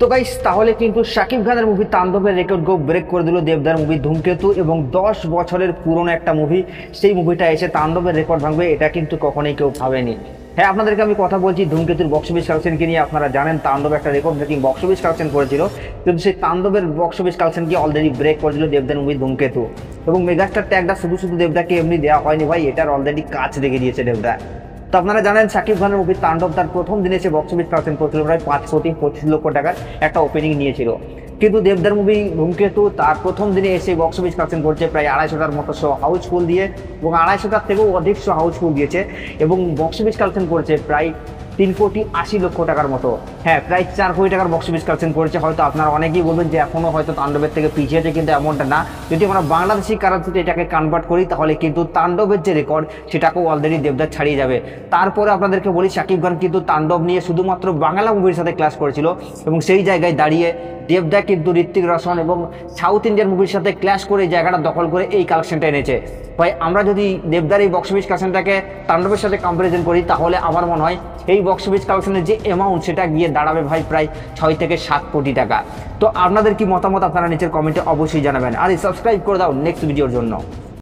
তো গাইস তাহলে কিন্তু শাকিব খানের মুভি তাণ্ডবের রেকর্ড ব্রেক করে দিল দেবদার মুভি ধূমকেতু, এবং 10 বছরের পুরনো একটা মুভি, সেই মুভিটা এসে তাণ্ডবের রেকর্ড ভাঙবে, এটা কিন্তু কখনোই কেউ ভাবেনি। হ্যাঁ, আপনাদেরকে আমি কথা বলছি ধূমকেতুর বক্স অফিস কালেকশনকে নিয়ে। আপনারা জানেন তাণ্ডব একটা record breaking box office collection করেছিল, কিন্তু সেই তাণ্ডবের বক্স অফিস কালেকশনকে অলরেডি ব্রেক করে দিল দেবদার মুভি ধূমকেতু। এবং মেগাস্টার ট্যাগটা শুধু শুধু দেবদাকে এমনি দেওয়া হয়নি ভাই, এটার অলরেডি কাজ রেখে দিয়েছে দেবদা। তো আপনারা জানেন শাকিব খানের মুভি তাণ্ডব তার প্রথম দিনে সে বক্স অফিস কালেকশন করেছিল প্রায় 5 কোটি 25 লক্ষ টাকার একটা ওপেনিং নিয়েছিল। কিন্তু দেবদার মুভি ধূমকেতু তার প্রথম দিনে এসে বক্স অফিস কালেকশন করছে প্রায় 250টার মতো শো হাউসফুল দিয়ে, এবং 250টার থেকেও অধিক শো হাউসফুল দিয়েছে, এবং বক্স অফিস কালেকশন করেছে প্রায় 3 কোটি 80 লক্ষ টাকার মতো। হ্যাঁ, প্রায় 4 কোটি টাকার বক্স অফিস কালেকশন করেছে। হয়তো আপনারা অনেকেই বলবেন যে এখনও হয়তো তাণ্ডবের থেকে পিছিয়ে আছে, কিন্তু এমনটা না। যদি আমরা বাংলাদেশি কারেন্সিতে এটাকে কনভার্ট করি তাহলে কিন্তু তাণ্ডবের যে রেকর্ড সেটাকেও অলরেডি দেবদার ছাড়িয়ে যাবে। তারপরে আপনাদেরকে বলি শাকিব খান কিন্তু তাণ্ডব নিয়ে শুধুমাত্র বাংলা মুভির সাথে ক্লাস করেছিল, এবং সেই জায়গায় দাঁড়িয়ে দেবদা কিন্তু ঋত্বিক রোশন এবং সাউথ ইন্ডিয়ান মুভির সাথে ক্লাশ করে এই জায়গাটা দখল করে এই কালেকশনটা এনেছে। ভাই আমরা যদি দেবদার এই বক্স অফিস কালেকশনটাকে তাণ্ডবের সাথে কম্পারিজন করি তাহলে আমার মনে হয় এই বক্স অফিস কালেকশনের যে অ্যামাউন্ট সেটা গিয়ে দাঁড়াবে ভাই প্রায় 6 থেকে 7 কোটি টাকা। তো আপনাদের কি মতামত আপনারা নিচের কমেন্টে অবশ্যই জানাবেন, আর সাবস্ক্রাইব করে দাও নেক্সট ভিডিওর জন্য।